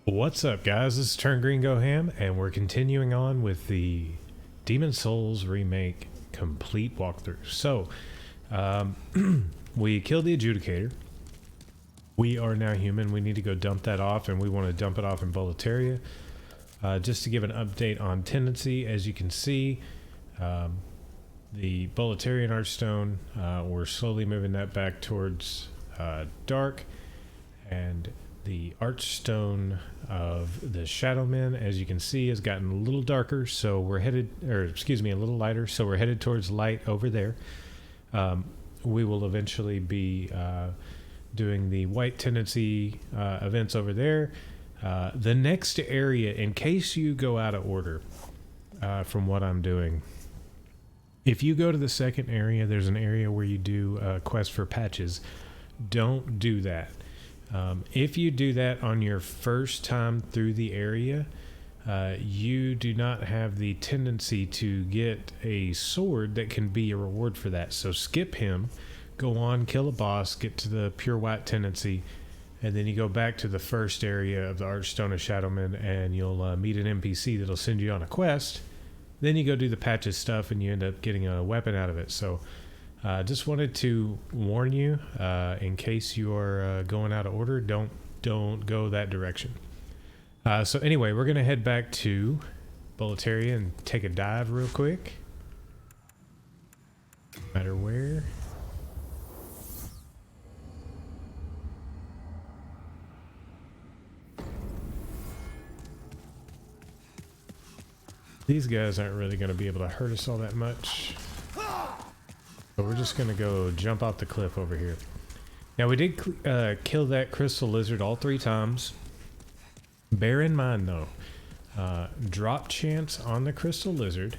What's up, guys? This is Turn Green Go Ham, and we're continuing on with the Demon Souls Remake complete walkthrough. So, we killed the Adjudicator. We are now human. We need to go dump that off, and we want to dump it off in Boletaria. Just to give an update on tendency, as you can see, the Boletarian Archstone, we're slowly moving that back towards dark, and the Archstone of the Shadowmen, as you can see, has gotten a little darker, so we're headed, or excuse me, a little lighter, so we're headed towards light over there. We will eventually be doing the white tendency events over there. The next area, in case you go out of order from what I'm doing, if you go to the second area, there's an area where you do a quest for patches. Don't do that. If you do that on your first time through the area, you do not have the tendency to get a sword that can be a reward for that. So skip him, go on, kill a boss, get to the pure white tendency, and then you go back to the first area of the Archstone of Shadowmen, and you'll meet an NPC that'll send you on a quest. Then you go do the patches stuff, and you end up getting a weapon out of it. So just wanted to warn you, in case you are going out of order, don't go that direction. So anyway, we're going to head back to Boletaria and take a dive real quick. No matter where. These guys aren't really going to be able to hurt us all that much. So we're just going to go jump off the cliff over here. Now we did kill that crystal lizard all 3 times. Bear in mind though, drop chance on the crystal lizard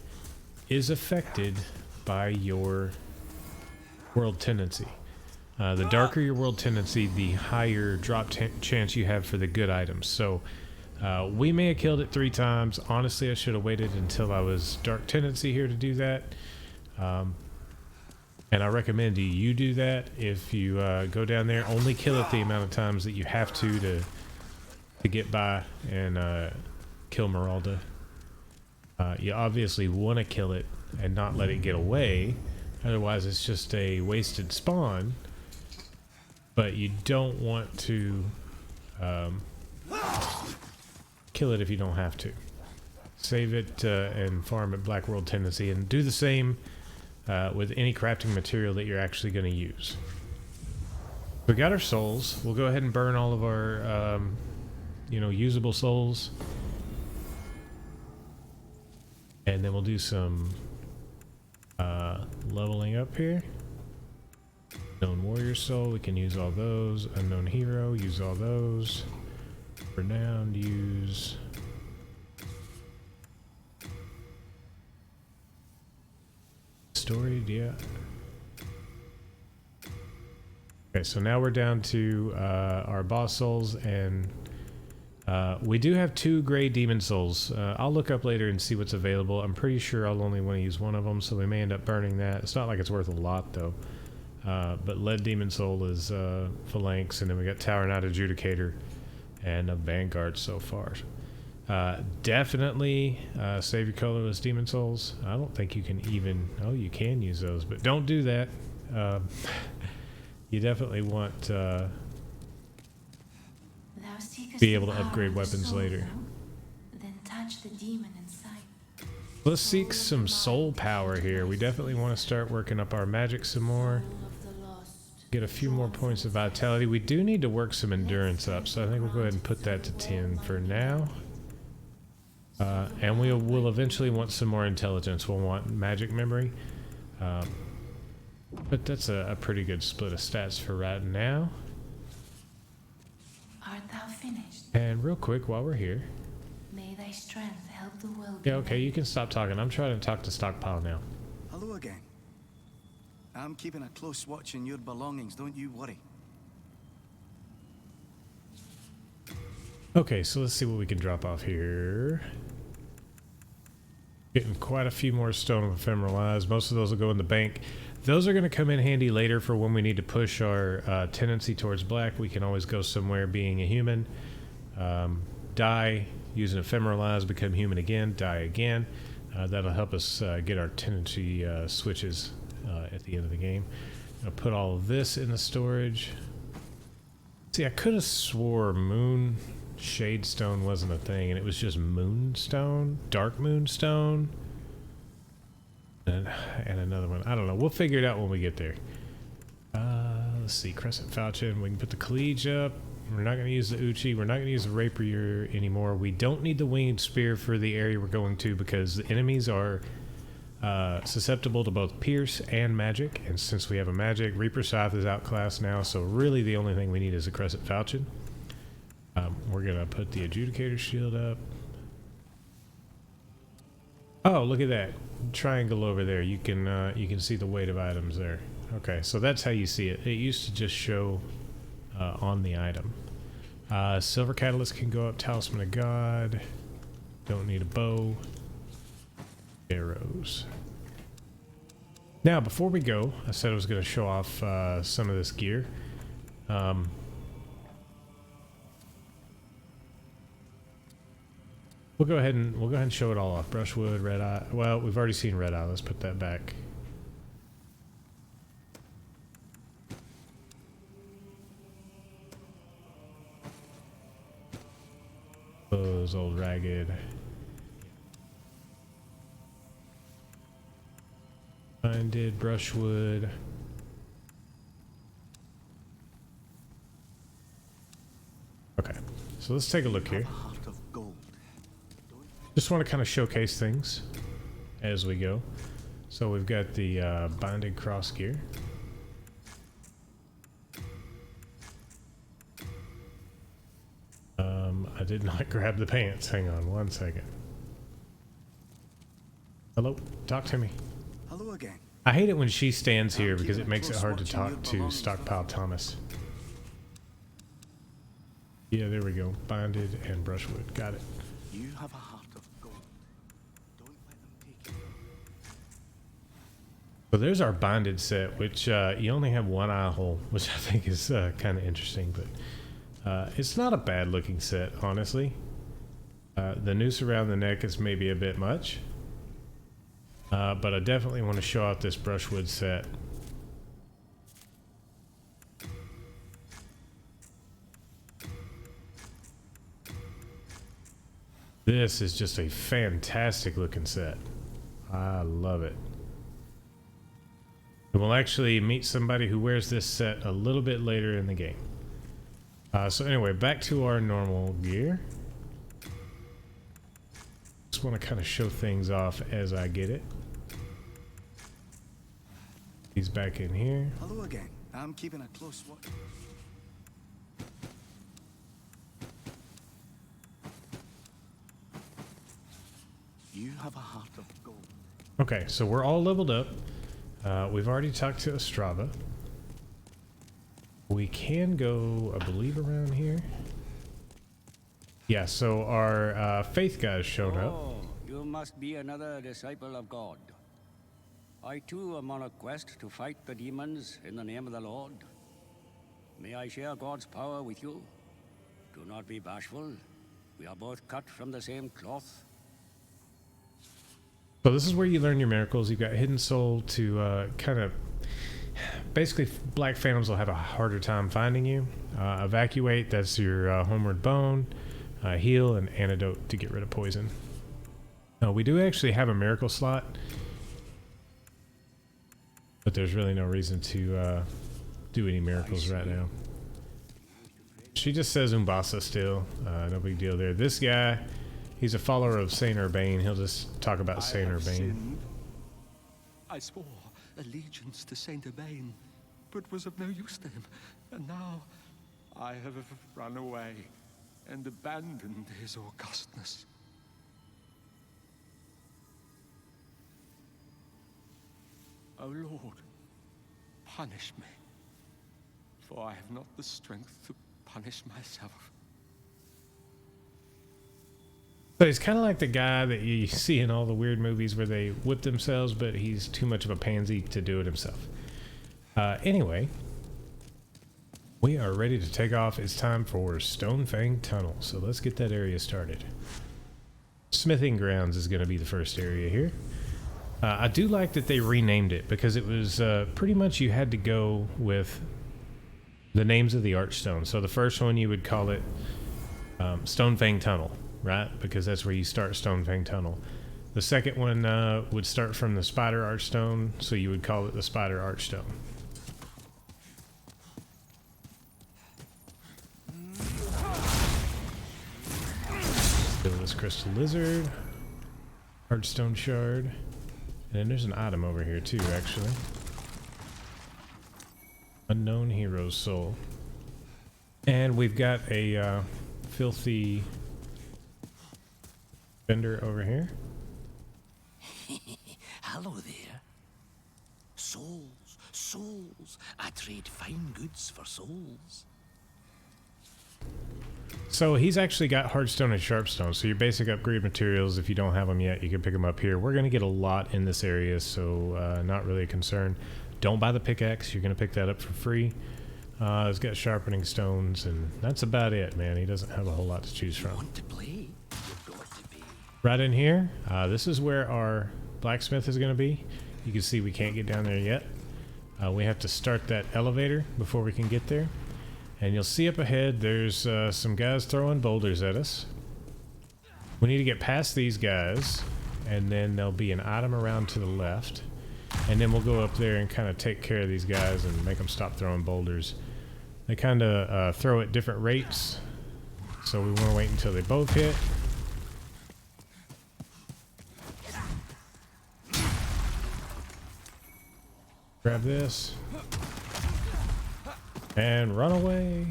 is affected by your world tendency. The darker your world tendency, the higher drop chance you have for the good items. So we may have killed it 3 times. Honestly, I should have waited until I was dark tendency here to do that. And I recommend you do that. If you go down there, only kill it the amount of times that you have to get by and kill Meralda. You obviously want to kill it and not let it get away. Otherwise, it's just a wasted spawn. But you don't want to kill it if you don't have to. Save it and farm at Black World Tendency, and do the same with any crafting material that you're actually going to use. We got our souls. We'll go ahead and burn all of our, usable souls. And then we'll do some leveling up here. Unknown Warrior Soul, we can use all those. Unknown Hero, use all those. Renowned, use... Storied, yeah. Okay, so now we're down to our boss souls, and we do have 2 gray demon souls. I'll look up later and see what's available. I'm pretty sure I'll only want to use one of them, so we may end up burning that. It's not like it's worth a lot though. But lead demon soul is phalanx, and then we got tower knight adjudicator and a vanguard so far. Definitely save your colorless demon souls. I don't think you can even... Oh, you can use those, but don't do that. You definitely want to be able to upgrade weapons later. Then touch the demon inside. Let's seek some soul power here. We definitely want to start working up our magic some more. Get a few more points of vitality. We do need to work some endurance up, so I think we'll go ahead and put that to 10 for now. And we'll eventually want some more intelligence. We'll want magic memory. But that's a pretty good split of stats for right now. Art thou finished? And real quick, while we're here... May thy strength help the world. Yeah, okay, you can stop talking. I'm trying to talk to Stockpile now. Hello again. I'm keeping a close watch on your belongings, don't you worry. Okay, so let's see what we can drop off here. Getting quite a few more Stone of Ephemeral Eyes. Most of those will go in the bank. Those are going to come in handy later for when we need to push our tendency towards black. We can always go somewhere being a human. die, use an ephemeral eyes, become human again, die again. That'll help us get our tendency switches at the end of the game. I'll put all of this in the storage. See, I could have swore moon shadestone wasn't a thing, and it was just moonstone, dark moonstone, and another one. I don't know. We'll figure it out when we get there. Let's see, crescent falchion. We can put the colleague up. We're not going to use the uchi. We're not going to use the rapier anymore. We don't need the winged spear for the area we're going to because the enemies are susceptible to both pierce and magic. And since we have a magic, Reaper Scythe is outclassed now. So really the only thing we need is a crescent falchion. We're going to put the adjudicator shield up. Oh, look at that triangle over there. You can see the weight of items there. Okay, so that's how you see it. It used to just show on the item. Silver Catalyst can go up. Talisman of God. Don't need a bow. Arrows. Now, before we go, I said I was going to show off some of this gear. We'll go ahead and show it all off. Brushwood, red eye. Well, we've already seen red eye. Let's put that back. Those old ragged. Binded brushwood. Okay, so let's take a look here. Just want to kind of showcase things as we go. So we've got the binded cross gear. I did not grab the pants. Hang on one second. Hello? Talk to me. Hello again. I hate it when she stands here because it makes it hard to talk to Stockpile Thomas. Yeah, there we go. Binded and brushwood. Got it. You have a heart of gold. Don't let them take it. So there's our binded set, which you only have one eye hole, which I think is kind of interesting, but it's not a bad looking set, honestly. The noose around the neck is maybe a bit much, but I definitely want to show out this brushwood set. This is just a fantastic looking set. I love it. And we'll actually meet somebody who wears this set a little bit later in the game. So anyway, back to our normal gear. Just want to kind of show things off as I get it. He's back in here. Hello again. I'm keeping a close watch. You have a heart of gold. Okay, so we're all leveled up. We've already talked to Ostrava. We can go, I believe, around here. Yeah, so our faith guy's shown up. Oh, you must be another disciple of God. I too am on a quest to fight the demons in the name of the Lord. May I share God's power with you? Do not be bashful. We are both cut from the same cloth. So this is where you learn your miracles. You've got Hidden Soul to kind of... Basically, Black Phantoms will have a harder time finding you. Evacuate, that's your Homeward Bone. Heal and Antidote to get rid of poison. We do actually have a miracle slot, but there's really no reason to do any miracles right now. She just says Umbasa still. No big deal there. This guy, he's a follower of Saint Urbane. He'll just talk about Saint Urbane. I swore allegiance to Saint Urbane, but was of no use to him. And now I have run away and abandoned his augustness. O Lord, punish me, for I have not the strength to punish myself. So he's kind of like the guy that you see in all the weird movies where they whip themselves, but he's too much of a pansy to do it himself. Anyway, We are ready to take off. It's time for Stonefang Tunnel. So let's get that area started. Smithing Grounds is going to be the first area here. I do like that they renamed it because it was pretty much you had to go with the names of the archstones. So the first one you would call it Stonefang Tunnel, right? Because that's where you start Stonefang Tunnel. The second one would start from the Spider Archstone, so you would call it the Spider Archstone. This Crystal Lizard, Archstone Shard, and then there's an item over here too, actually. Unknown Hero's Soul. And we've got a filthy vendor over here. Hello there. Souls, souls. I trade fine goods for souls. So he's actually got hardstone and sharpstone, so your basic upgrade materials, if you don't have them yet, you can pick them up here. We're going to get a lot in this area, so not really a concern. Don't buy the pickaxe, you're going to pick that up for free. It's got sharpening stones, and that's about it, man. He doesn't have a whole lot to choose from. Want to play? You've got to be. Right in here, this is where our blacksmith is going to be. You can see we can't get down there yet. We have to start that elevator before we can get there. And you'll see up ahead, there's some guys throwing boulders at us. We need to get past these guys, and then there'll be an item around to the left. And then we'll go up there and kind of take care of these guys and make them stop throwing boulders. They kind of throw at different rates, so we want to wait until they both hit. Grab this. And run away.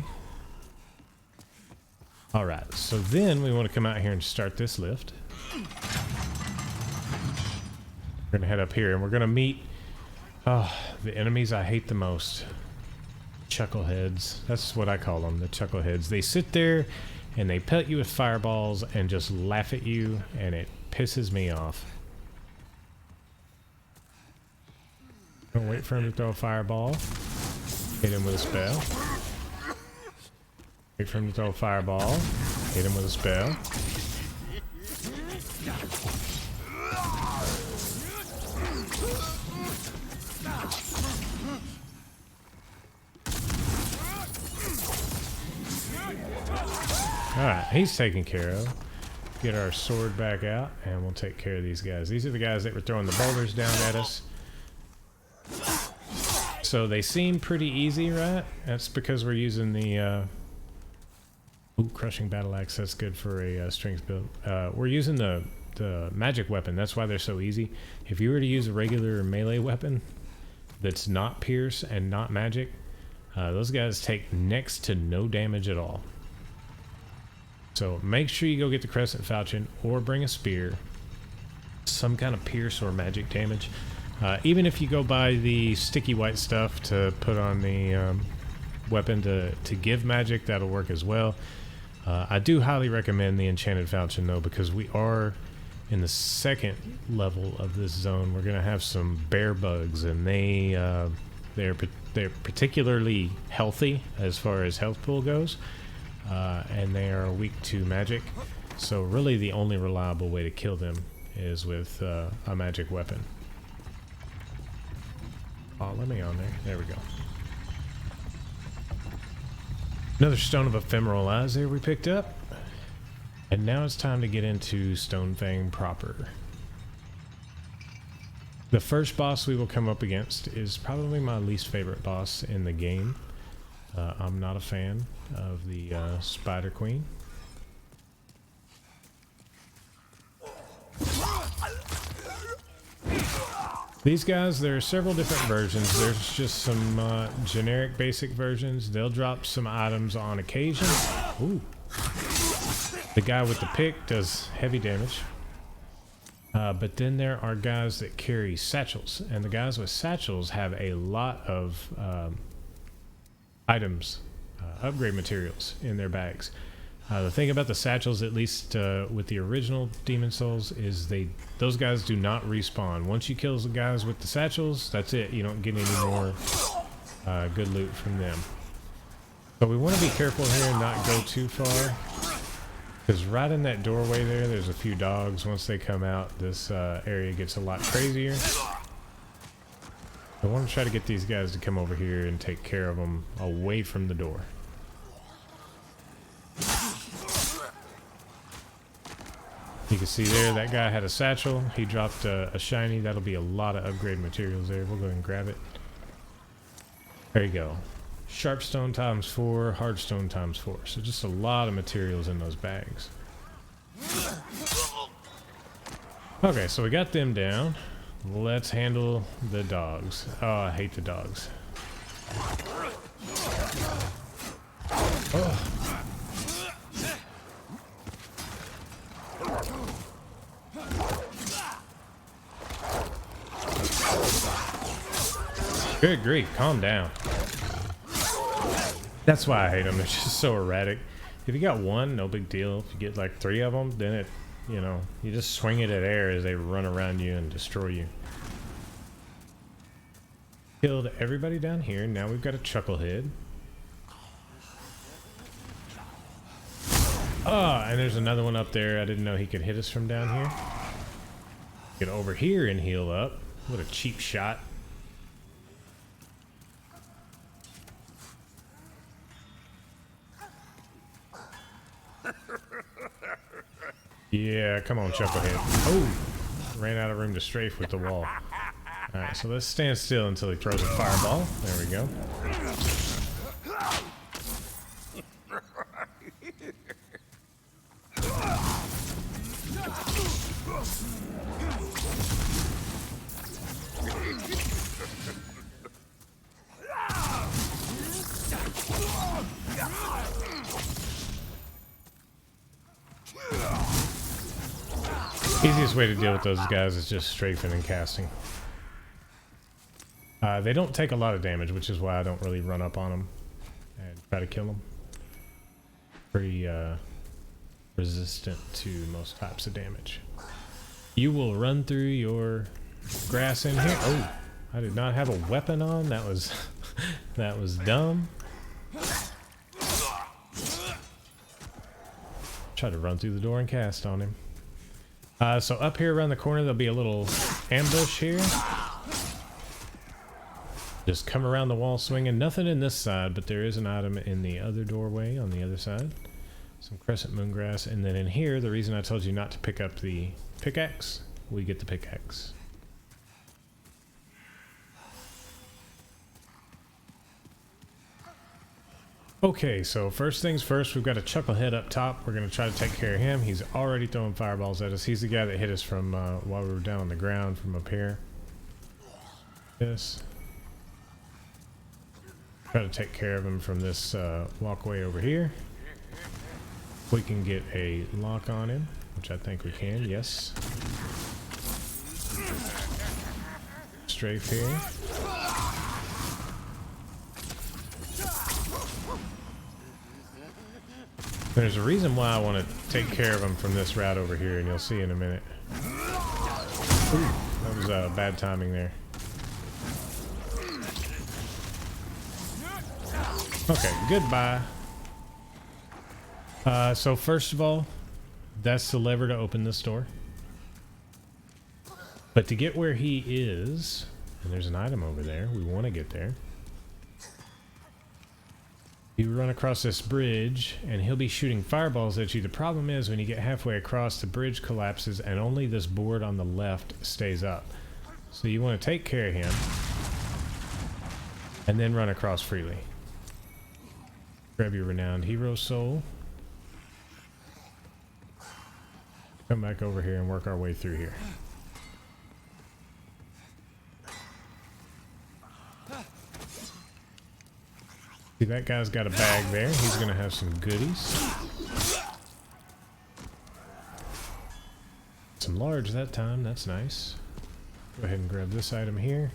Alright, so then we want to come out here and start this lift. We're going to head up here and we're going to meet the enemies I hate the most. Chuckleheads. That's what I call them, the chuckleheads. They sit there and they pelt you with fireballs and just laugh at you, and it pisses me off. Don't wait for him to throw a fireball. Hit him with a spell. Wait for him to throw a fireball. Hit him with a spell. Alright, he's taken care of. Get our sword back out and we'll take care of these guys. These are the guys that were throwing the boulders down at us. So they seem pretty easy, right? That's because we're using the crushing battle axe. That's good for a strength build. We're using the magic weapon. That's why they're so easy. If you were to use a regular melee weapon that's not pierce and not magic, those guys take next to no damage at all. So make sure you go get the crescent falchion or bring a spear, some kind of pierce or magic damage. Even if you go buy the sticky white stuff to put on the weapon to give magic, that'll work as well. I do highly recommend the enchanted falchion though, because we are in the second level of this zone. We're gonna have some bear bugs, and they're particularly healthy as far as health pool goes, and they are weak to magic. So really, the only reliable way to kill them is with a magic weapon. Oh, let me on there. There we go. Another Stone of Ephemeral Eyes there we picked up. And now it's time to get into Stonefang proper. The first boss we will come up against is probably my least favorite boss in the game. I'm not a fan of the Spider Queen. These guys, there are several different versions. There's just some generic basic versions. They'll drop some items on occasion. Ooh. The guy with the pick does heavy damage. But then there are guys that carry satchels, and the guys with satchels have a lot of items, upgrade materials in their bags. The thing about the satchels, at least with the original Demon Souls, is those guys do not respawn. Once you kill the guys with the satchels, that's it. You don't get any more good loot from them. So we want to be careful here and not go too far. Because right in that doorway there's a few dogs. Once they come out, this area gets a lot crazier. I want to try to get these guys to come over here and take care of them away from the door. You can see there, that guy had a satchel. He dropped a shiny. That'll be a lot of upgrade materials there. We'll go ahead and grab it. There you go. Sharpstone times 4, hardstone times 4. So just a lot of materials in those bags. Okay, so we got them down. Let's handle the dogs. Oh, I hate the dogs. Oh. Good grief, calm down. That's why I hate them. They're just so erratic. If you got one, no big deal. If you get like 3 of them, then it, you know, you just swing it at air as they run around you and destroy you. Killed everybody down here. Now we've got a chucklehead. Oh, and there's another one up there. I didn't know he could hit us from down here. Get over here and heal up. What a cheap shot. Yeah, come on, Chucklehead. Oh, ran out of room to strafe with the wall. Alright, so let's stand still until he throws a fireball. There we go. Easiest way to deal with those guys is just strafing and casting. They don't take a lot of damage, which is why I don't really run up on them and try to kill them. Pretty resistant to most types of damage. You will run through your grass in here. Oh, I did not have a weapon on. That was that was dumb. Try to run through the door and cast on him. So up here around the corner, there'll be a little ambush here. Just come around the wall swinging. Nothing in this side, but there is an item in the other doorway on the other side. Some crescent moon grass. And then in here, the reason I told you not to pick up the pickaxe, we get the pickaxe. Okay, so first things first, we've got a chucklehead up top. We're going to try to take care of him. He's already throwing fireballs at us. He's the guy that hit us from while we were down on the ground from up here. Yes. Try to take care of him from this walkway over here. We can get a lock on him, which I think we can, yes. Strafe here. There's a reason why I want to take care of him from this route over here, and you'll see in a minute. Ooh, that was bad timing there. Okay, goodbye. So first of all, that's the lever to open this door. But to get where he is, and there's an item over there, we want to get there. You run across this bridge and he'll be shooting fireballs at you. The problem is when you get halfway across, the bridge collapses and only this board on the left stays up. So you want to take care of him and then run across freely. Grab your renowned hero soul. Come back over here and work our way through here. See, that guy's got a bag there. He's gonna have some goodies. Some large that time, that's nice. Go ahead and grab this item here.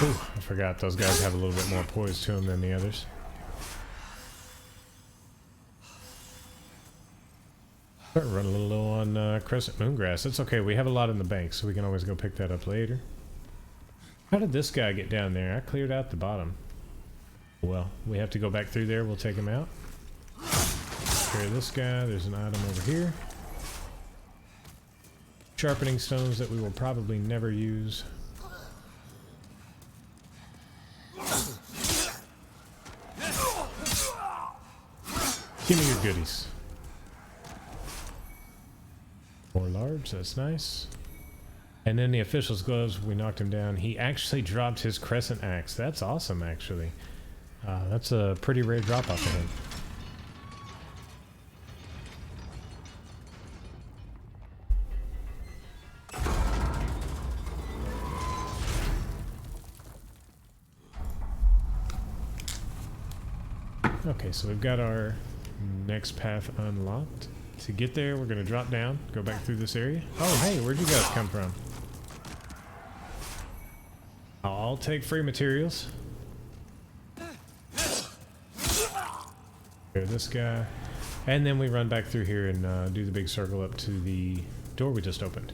Ooh, I forgot those guys have a little bit more poise to them than the others. Starting to run a little low on crescent moongrass. That's okay. We have a lot in the bank, so we can always go pick that up later. How did this guy get down there? I cleared out the bottom. Well, we have to go back through there. We'll take him out. Carry this guy. There's an item over here. Sharpening stones that we will probably never use. Give me your goodies. More large, that's nice. And then the official's gloves, we knocked him down. He actually dropped his crescent axe. That's awesome, actually. That's a pretty rare drop off of him. Okay, so we've got our next path unlocked. To get there, we're going to drop down, go back through this area. Oh, hey, where'd you guys come from? I'll take free materials. Here, this guy. And then we run back through here and do the big circle up to the door we just opened.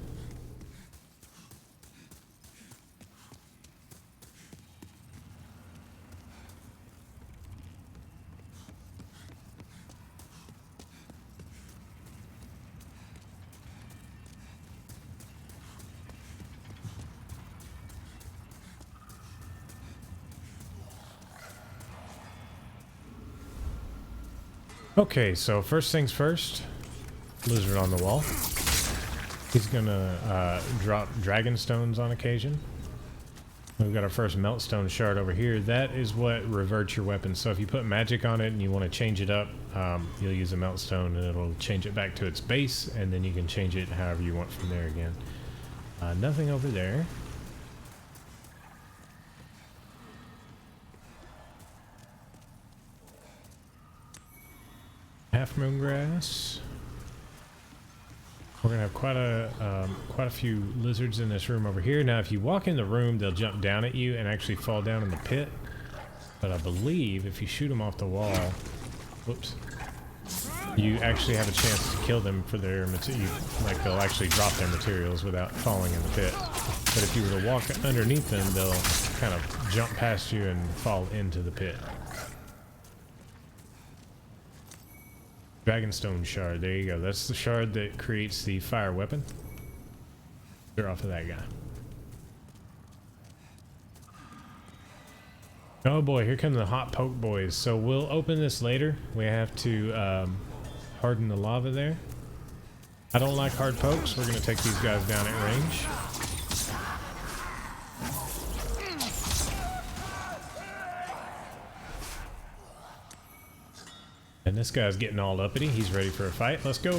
Okay, so first things first, lizard on the wall. He's gonna drop dragon stones on occasion. We've got our first meltstone shard over here. That is what reverts your weapon. So if you put magic on it and you want to change it up, you'll use a meltstone and it'll change it back to its base, and then you can change it however you want from there again. Nothing over there. Half moon grass. We're gonna have quite a few lizards in this room over here. Now, if you walk in the room, they'll jump down at you and actually fall down in the pit. But I believe if you shoot them off the wall, whoops, you actually have a chance to kill them for their material. Like they'll actually drop their materials without falling in the pit. But if you were to walk underneath them, they'll kind of jump past you and fall into the pit. Dragonstone shard, there you go. That's the shard that creates the fire weapon. They're off of that guy. Oh boy, here come the hot poke boys. So we'll open this later. We have to harden the lava there. I don't like hard pokes. We're going to take these guys down at range. And this guy's getting all uppity. He's ready for a fight. Let's go.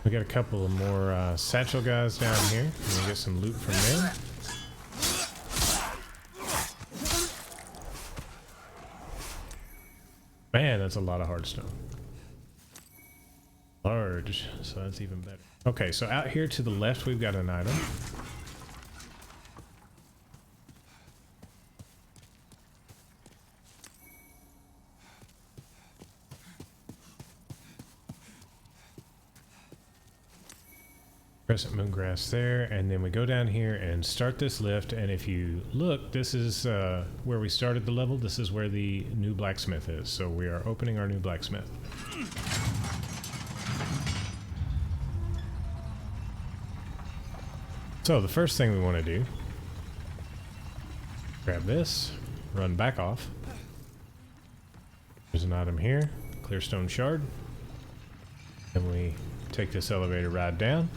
We got a couple of more satchel guys down here. I'm gonna get some loot from them. Man, that's a lot of hardstone. Large, so that's even better. Okay, so out here to the left, we've got an item. Crescent moongrass there, and then we go down here and start this lift, and if you look, this is where we started the level. This is where the new blacksmith is, so we are opening our new blacksmith. So the first thing we want to do, grab this, run back off. There's an item here, clear stone shard, and we take this elevator ride down.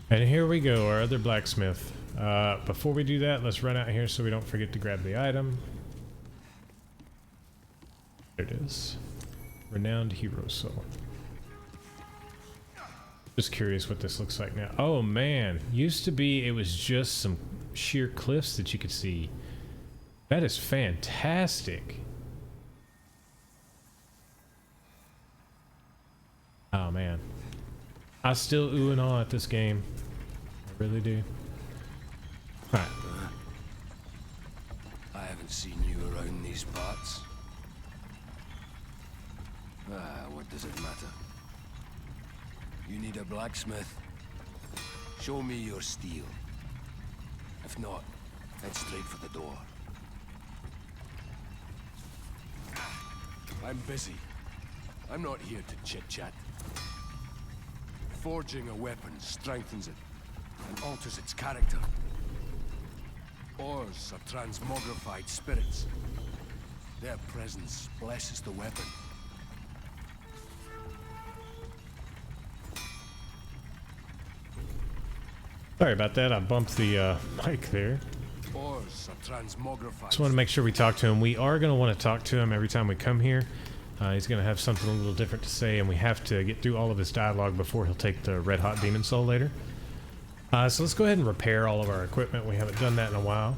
And here we go, our other blacksmith. Before we do that, let's run out here so we don't forget to grab the item. There it is. Renowned Hero Soul. Just curious what this looks like now. Oh man, used to be it was just some sheer cliffs that you could see. That is fantastic. Oh man. I still ooh and ah at this game. I Really do. Alright. I haven't seen you around these parts. What does it matter? You need a blacksmith? Show me your steel. If not, head straight for the door. I'm busy. I'm not here to chit-chat. Forging a weapon strengthens it and alters its character. Ores are transmogrified spirits. Their presence blesses the weapon. Sorry about that. I bumped the mic there. Ores are transmogrified. Just want to make sure we talk to him. We are going to want to talk to him every time we come here. He's going to have something a little different to say, and we have to get through all of his dialogue before he'll take the Red Hot Demon Soul later. So let's go ahead and repair all of our equipment. We haven't done that in a while.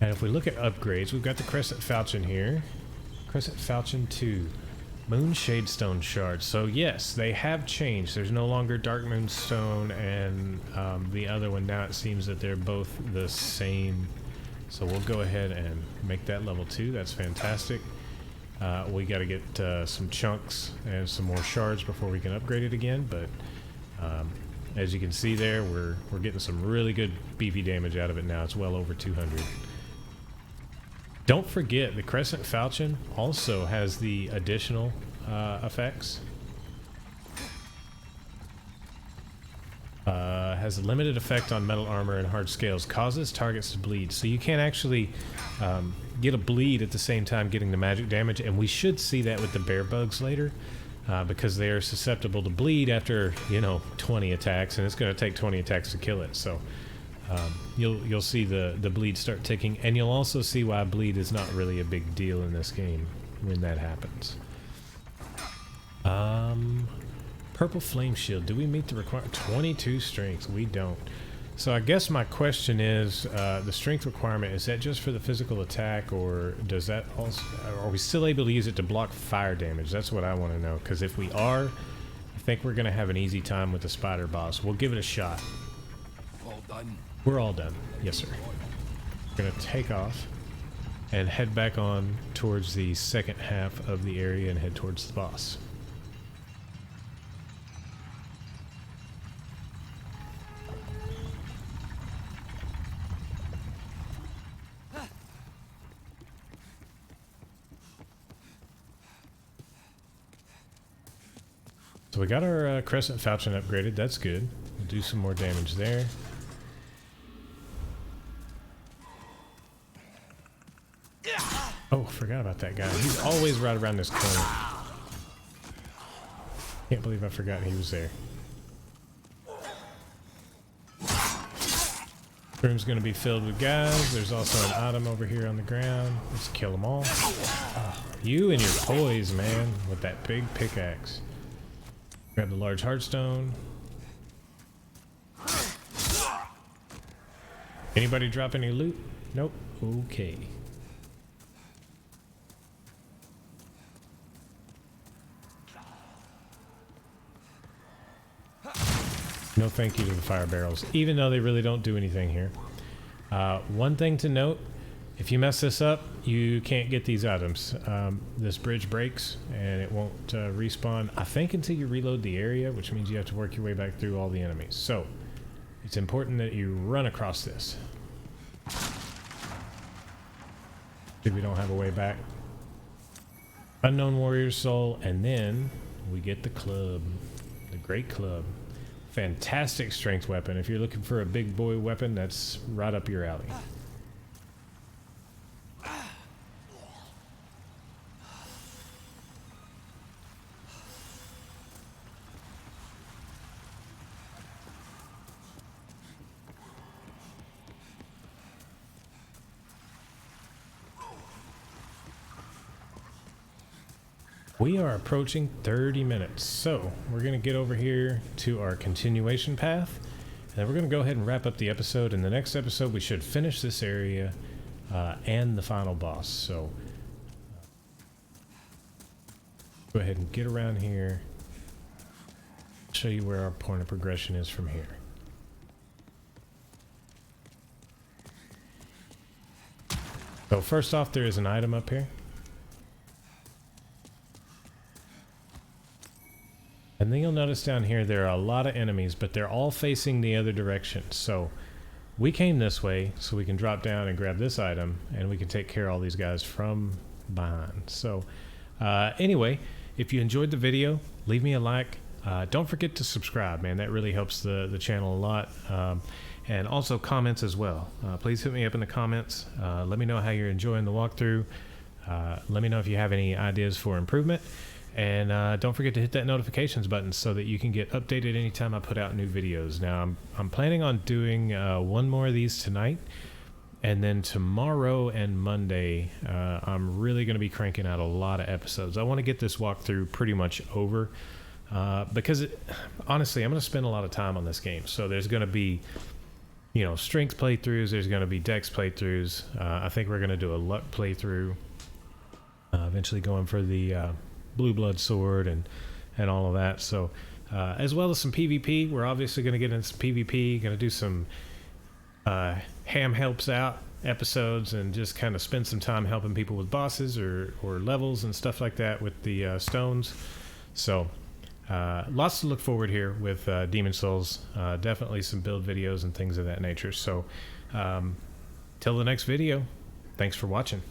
And if we look at upgrades, we've got the Crescent Falchion here. Crescent Falchion 2. Moon Shadestone Shards. So yes, they have changed. There's no longer Dark Moonstone and the other one. Now it seems that they're both the same. So we'll go ahead and make that level 2. That's fantastic. We got to get some chunks and some more shards before we can upgrade it again. But as you can see there, we're getting some really good beefy damage out of it now. It's well over 200. Don't forget, the Crescent Falchion also has the additional effects. Has a limited effect on metal armor and hard scales. Causes targets to bleed. So you can't actually get a bleed at the same time getting the magic damage. And we should see that with the bear bugs later. Because they are susceptible to bleed after, 20 attacks. And it's going to take 20 attacks to kill it. So you'll see the bleed start ticking, and you'll also see why bleed is not really a big deal in this game when that happens. Purple flame shield. Do we meet the requirement? 22 strength. We don't. So I guess my question is, the strength requirement, is that just for the physical attack, or does that also, are we still able to use it to block fire damage? That's what I want to know, because if we are, I think we're going to have an easy time with the spider boss. We'll give it a shot. All done. We're all done. Yes, sir. We're going to take off and head back on towards the second half of the area and head towards the boss. So we got our Crescent Falchion upgraded. That's good. We'll do some more damage there. Oh, forgot about that guy. He's always right around this corner. Can't believe I forgot he was there. Room's gonna be filled with guys. There's also an item over here on the ground. Let's kill them all. Oh, you and your poise, man, with that big pickaxe. Grab the large heartstone. Anybody drop any loot? Nope. Okay. No thank you to the fire barrels, even though they really don't do anything here. One thing to note, if you mess this up, you can't get these items. This bridge breaks and it won't respawn, I think, until you reload the area, which means you have to work your way back through all the enemies. So it's important that you run across this. See, we don't have a way back. Unknown Warrior's Soul, and then we get the club, the Great Club. Fantastic strength weapon. If you're looking for a big boy weapon, that's right up your alley. We are approaching 30 minutes, so we're going to get over here to our continuation path, and then we're going to go ahead and wrap up the episode. In the next episode, we should finish this area and the final boss. So go ahead and get around here, show you where our point of progression is from here. So first off, there is an item up here. And then you'll notice down here there are a lot of enemies, but they're all facing the other direction. So we came this way so we can drop down and grab this item, and we can take care of all these guys from behind. So anyway, if you enjoyed the video, leave me a like. Don't forget to subscribe, man. That really helps the channel a lot. And also comments as well. Please hit me up in the comments. Let me know how you're enjoying the walkthrough. Let me know if you have any ideas for improvement. And don't forget to hit that notifications button so that you can get updated anytime I put out new videos. Now, I'm planning on doing one more of these tonight. And then tomorrow and Monday, I'm really going to be cranking out a lot of episodes. I want to get this walkthrough pretty much over. Because honestly, I'm going to spend a lot of time on this game. So there's going to be, you know, strength playthroughs. There's going to be dex playthroughs. I think we're going to do a luck playthrough. Eventually going for the blue blood sword and all of that. So as well as some PvP. We're obviously going to get into some PvP. Going to do some ham helps out episodes and just kind of spend some time helping people with bosses or levels and stuff like that with the stones. So lots to look forward here with Demon Souls. Definitely some build videos and things of that nature. So till the next video, thanks for watching.